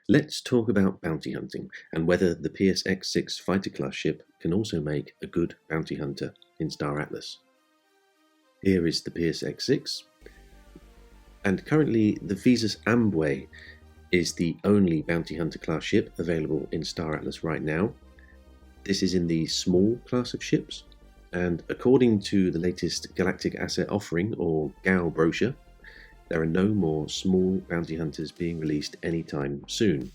Let's talk about bounty hunting and whether the Pearce X6 fighter class ship can also make a good bounty hunter in Star Atlas. Here is the Pearce X6, and currently the Vzus Ambwe is the only bounty hunter class ship available in Star Atlas right now. This is in the small class of ships, and according to the latest Galactic Asset Offering or GAO brochure, there are no more small bounty hunters being released anytime soon.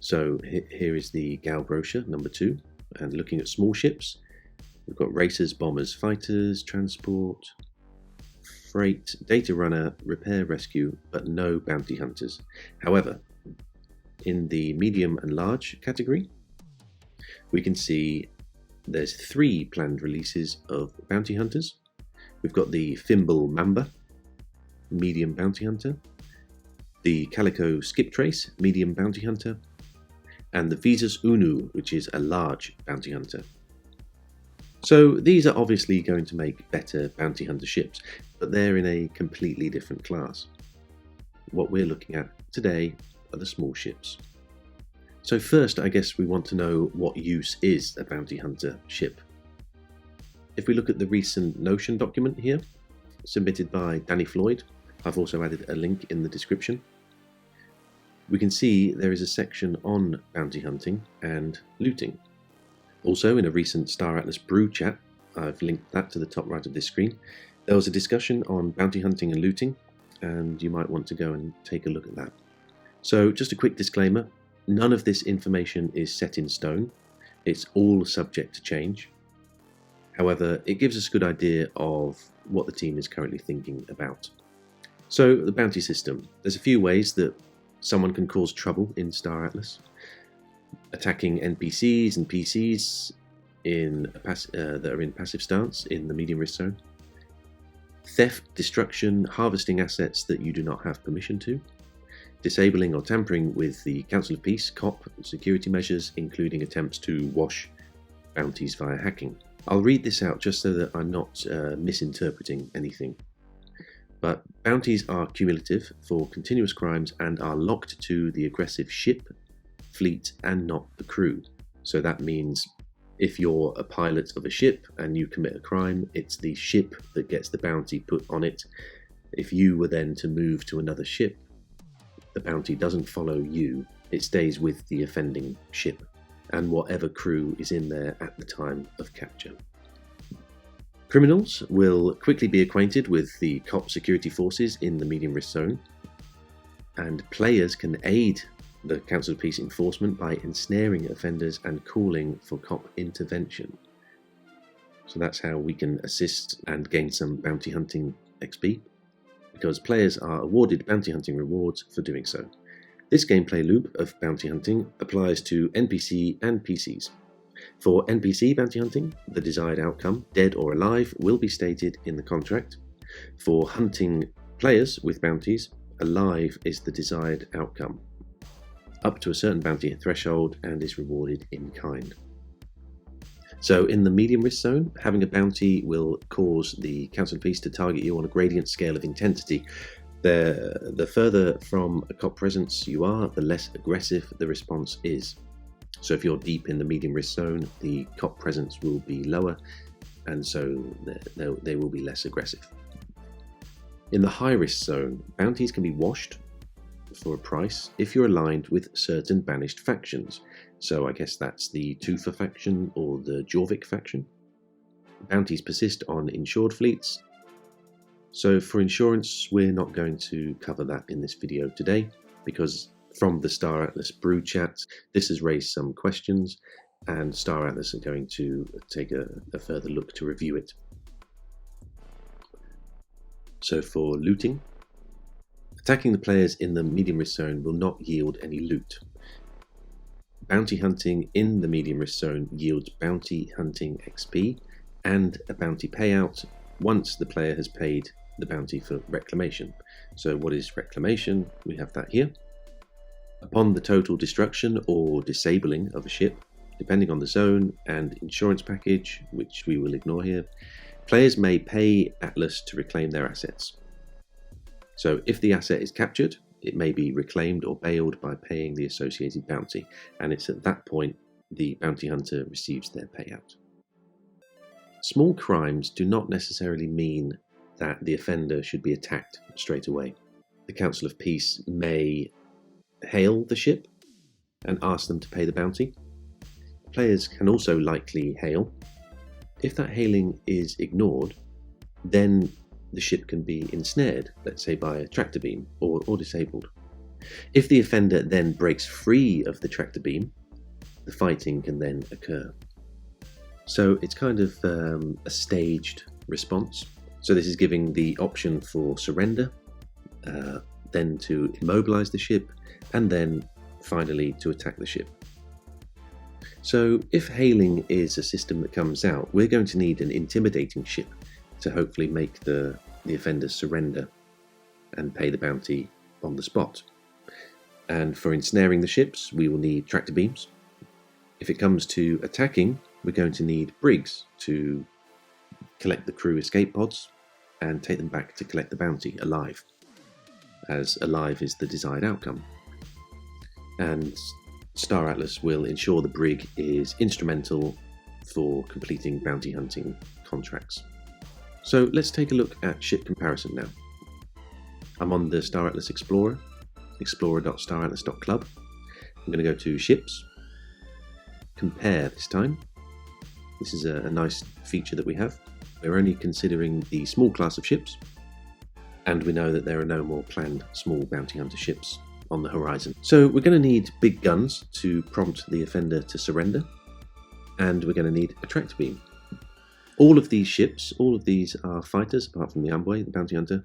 So here is the GAO brochure number 2, and looking at small ships, we've got racers, bombers, fighters, transport, freight, data runner, repair, rescue, but no bounty hunters. However, in the medium and large category, we can see there's 3 planned releases of bounty hunters. We've got the Thimble Mamba, medium bounty hunter, the Calico Skip Trace, medium bounty hunter, and the Vzus Unu, which is a large bounty hunter. So these are obviously going to make better bounty hunter ships, but they're in a completely different class. What we're looking at today are the small ships. So first, I guess we want to know what use is a bounty hunter ship. If we look at the recent Notion document here, submitted by Danny Floyd, I've also added a link in the description, we can see there is a section on bounty hunting and looting. Also, in a recent Star Atlas brew chat, I've linked that to the top right of this screen, there was a discussion on bounty hunting and looting, and you might want to go and take a look at that. So just a quick disclaimer, none of this information is set in stone, it's all subject to change. However, it gives us a good idea of what the team is currently thinking about. So the bounty system, there's a few ways that someone can cause trouble in Star Atlas. Attacking NPCs and PCs that are in passive stance in the medium risk zone. Theft, destruction, harvesting assets that you do not have permission to. Disabling or tampering with the Council of Peace, COP, security measures, including attempts to wash bounties via hacking. I'll read this out just so that I'm not misinterpreting anything. But bounties are cumulative for continuous crimes and are locked to the aggressive ship, fleet, and not the crew. So that means if you're a pilot of a ship and you commit a crime, it's the ship that gets the bounty put on it. If you were then to move to another ship, the bounty doesn't follow you, it stays with the offending ship and whatever crew is in there at the time of capture. Criminals will quickly be acquainted with the COP security forces in the medium risk zone, and players can aid the Council of Peace enforcement by ensnaring offenders and calling for COP intervention. So that's how we can assist and gain some bounty hunting XP, because players are awarded bounty hunting rewards for doing so. This gameplay loop of bounty hunting applies to NPC and PCs. For NPC bounty hunting, the desired outcome, dead or alive, will be stated in the contract. For hunting players with bounties, alive is the desired outcome, up to a certain bounty threshold, and is rewarded in kind. So in the medium risk zone, having a bounty will cause the Council of Peace to target you on a gradient scale of intensity. The further from a COP presence you are, the less aggressive the response is. So if you're deep in the medium risk zone, the COP presence will be lower, and so they will be less aggressive. In the high risk zone, bounties can be washed for a price if you're aligned with certain banished factions. So I guess that's the Tufa faction or the Jorvik faction. Bounties persist on insured fleets. So for insurance, we're not going to cover that in this video today, because from the Star Atlas brew chat, this has raised some questions, and Star Atlas are going to take a further look to review it. So for looting, attacking the players in the medium risk zone will not yield any loot. Bounty hunting in the medium risk zone yields bounty hunting XP and a bounty payout once the player has paid the bounty for reclamation. So what is reclamation? We have that here. Upon the total destruction or disabling of a ship, depending on the zone and insurance package, which we will ignore here, players may pay Atlas to reclaim their assets. So if the asset is captured, it may be reclaimed or bailed by paying the associated bounty, and it's at that point the bounty hunter receives their payout. Small crimes do not necessarily mean that the offender should be attacked straight away. The Council of Peace may hail the ship and ask them to pay the bounty. Players can also likely hail. If that hailing is ignored, then the ship can be ensnared, let's say by a tractor beam, or disabled. If the offender then breaks free of the tractor beam, the fighting can then occur. So it's kind of a staged response. So this is giving the option for surrender, then to immobilise the ship, and then finally to attack the ship. So if hailing is a system that comes out, we're going to need an intimidating ship to hopefully make the offenders surrender and pay the bounty on the spot. And for ensnaring the ships, we will need tractor beams. If it comes to attacking, we're going to need brigs to collect the crew escape pods and take them back to collect the bounty alive, as alive is the desired outcome. And Star Atlas will ensure the brig is instrumental for completing bounty hunting contracts. So let's take a look at ship comparison now. I'm on the Star Atlas Explorer, explorer.staratlas.club. I'm going to go to ships, compare this time. This is a nice feature that we have. We're only considering the small class of ships, and we know that there are no more planned small bounty hunter ships on the horizon. So we're going to need big guns to prompt the offender to surrender, and we're going to need a tractor beam. All of these ships, all of these are fighters, apart from the Ambwe, the bounty hunter.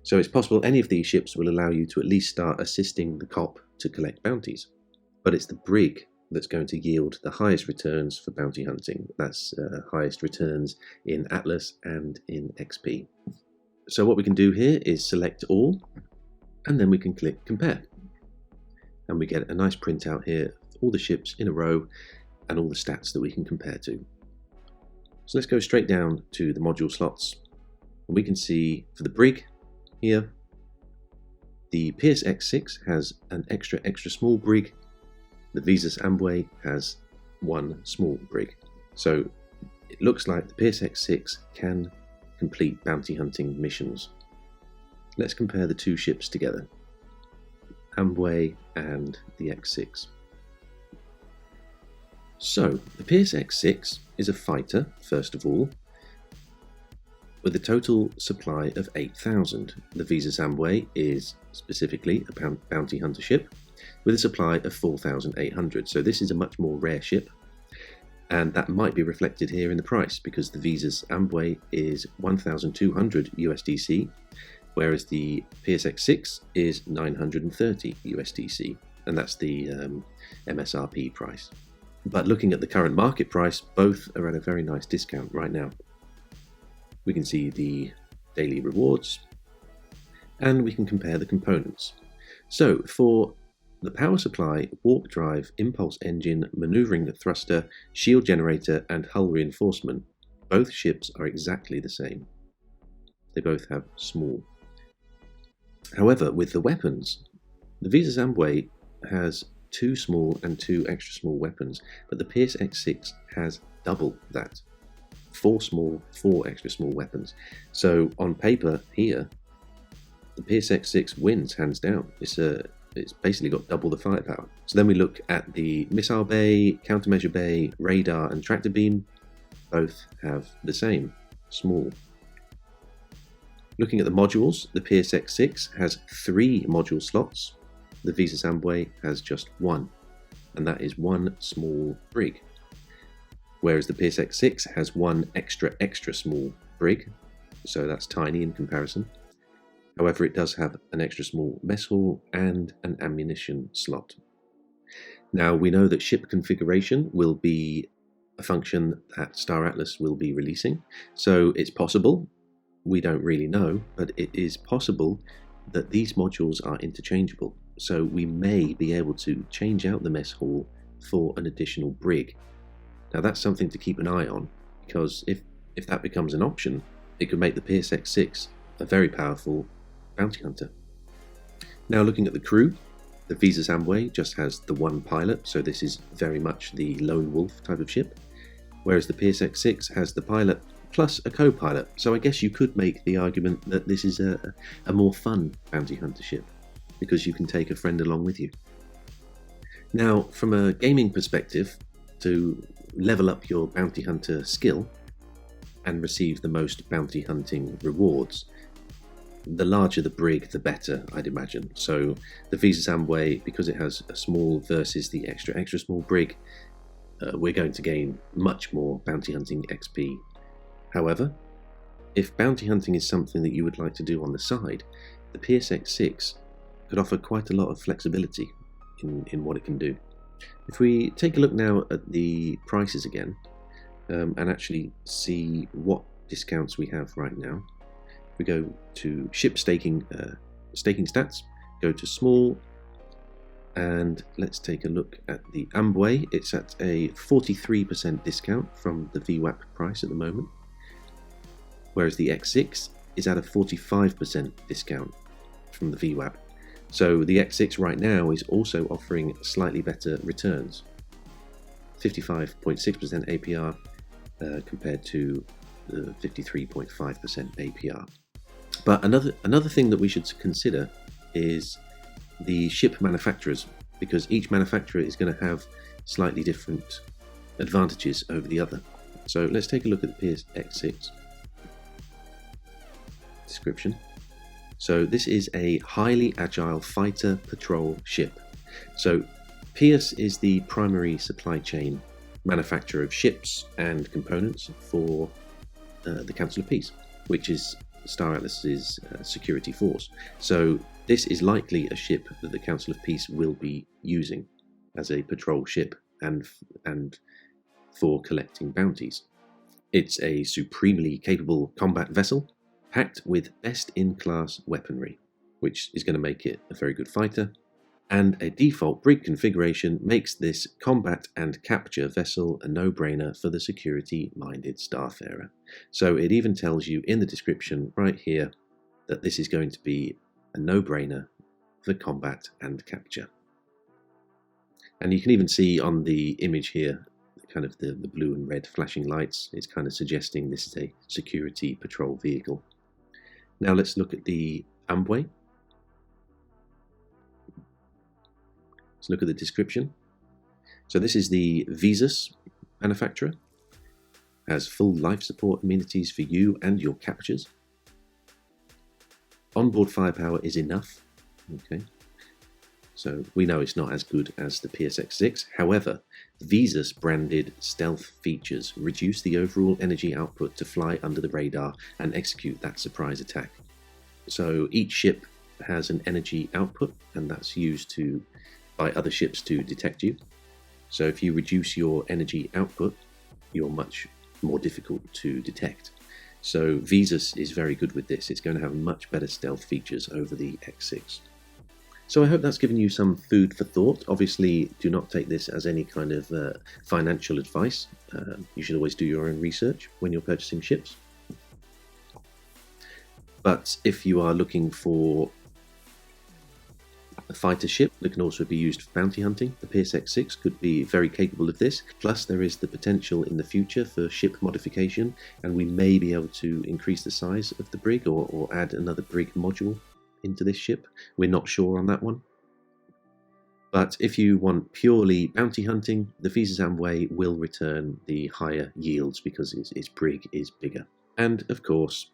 So it's possible any of these ships will allow you to at least start assisting the cop to collect bounties. But it's the brig that's going to yield the highest returns for bounty hunting. That's highest returns in Atlas and in XP. So what we can do here is select all, and then we can click compare. And we get a nice printout here of all the ships in a row and all the stats that we can compare to. So let's go straight down to the module slots. And we can see for the brig here, the Pearce X6 has an extra small brig. The Vzus Ambwe has one small brig. So it looks like the Pearce X6 can complete bounty hunting missions. Let's compare the two ships together, Ambwe and the X6. So the Pearce X6 is a fighter, first of all, with a total supply of 8,000. The Vzus Ambwe is specifically a bounty hunter ship with a supply of 4,800. So this is a much more rare ship, and that might be reflected here in the price because the Vzus Ambwe is 1,200 USDC, whereas the Pearce X6 is 930 USDC, and that's the MSRP price. But looking at the current market price, both are at a very nice discount right now. We can see the daily rewards, and we can compare the components. So for the power supply, warp drive, impulse engine, maneuvering thruster, shield generator, and hull reinforcement, both ships are exactly the same. They both have small. However, with the weapons, the Vzus Ambwe has 2 small and 2 extra small weapons, but the Pearce X6 has double that. 4 small, 4 extra small weapons. So on paper here, the Pearce X6 wins hands down. It's basically got double the firepower. So then we look at the missile bay, countermeasure bay, radar and tractor beam. Both have the same, small. Looking at the modules, the Pearce X6 has 3 module slots. The Vzus Ambwe has just 1, and that is 1 small brig. Whereas the Pearce X6 has 1 extra small brig, so that's tiny in comparison. However, it does have an extra small mess hall and an ammunition slot. Now we know that ship configuration will be a function that Star Atlas will be releasing, so it's possible, we don't really know, but it is possible that these modules are interchangeable. So we may be able to change out the mess hall for an additional brig. Now that's something to keep an eye on, because if that becomes an option, it could make the Pearce X6 a very powerful bounty hunter. Now looking at the crew, the Vzus Ambwe just has the one pilot, so this is very much the lone wolf type of ship, whereas the Pearce X6 has the pilot plus a co-pilot. So I guess you could make the argument that this is a more fun bounty hunter ship, because you can take a friend along with you. Now, from a gaming perspective, to level up your bounty hunter skill and receive the most bounty hunting rewards, the larger the brig, the better, I'd imagine. So the Vzus Ambwe, because it has a small versus the extra small brig, we're going to gain much more bounty hunting XP. However, if bounty hunting is something that you would like to do on the side, the Pearce X6 could offer quite a lot of flexibility in what it can do. If we take a look now at the prices again, and actually see what discounts we have right now, we go to ship staking stats, go to small, and let's take a look at the Ambwe. It's at a 43% discount from the VWAP price at the moment, whereas the X6 is at a 45% discount from the VWAP. So the X6 right now is also offering slightly better returns, 55.6% APR compared to the 53.5% APR. But another thing that we should consider is the ship manufacturers, because each manufacturer is going to have slightly different advantages over the other. So let's take a look at the Pearce X6 description. So this is a highly agile fighter patrol ship. So Pearce is the primary supply chain manufacturer of ships and components for the Council of Peace, which is Star Atlas's security force. So this is likely a ship that the Council of Peace will be using as a patrol ship and for collecting bounties. It's a supremely capable combat vessel packed with best-in-class weaponry, which is going to make it a very good fighter, and a default brig configuration makes this combat and capture vessel a no-brainer for the security-minded starfarer. So it even tells you in the description right here that this is going to be a no-brainer for combat and capture. And you can even see on the image here, kind of the blue and red flashing lights. It's kind of suggesting this is a security patrol vehicle. Now let's look at the Ambwe. Let's look at the description. So this is the Vzus manufacturer. Has full life support amenities for you and your captures. Onboard firepower is enough. Okay. So we know it's not as good as the Pearce X6. However, Vzus branded stealth features reduce the overall energy output to fly under the radar and execute that surprise attack. So each ship has an energy output, and that's used by other ships to detect you. So if you reduce your energy output, you're much more difficult to detect. So Vzus is very good with this. It's going to have much better stealth features over the X6. So I hope that's given you some food for thought. Obviously, do not take this as any kind of financial advice. You should always do your own research when you're purchasing ships. But if you are looking for a fighter ship that can also be used for bounty hunting, the Pearce X6 could be very capable of this. Plus, there is the potential in the future for ship modification, and we may be able to increase the size of the brig or add another brig module into this ship. We're not sure on that one. But if you want purely bounty hunting, the Vzus Ambwe will return the higher yields because its brig is bigger. And of course,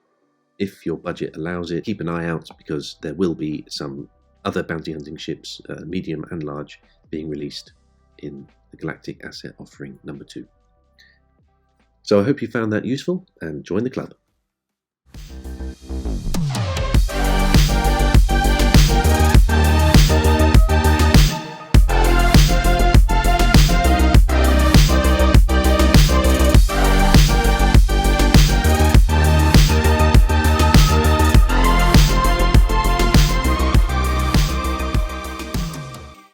if your budget allows it, keep an eye out because there will be some other bounty hunting ships, medium and large, being released in the Galactic Asset Offering number 2. So I hope you found that useful and join the club.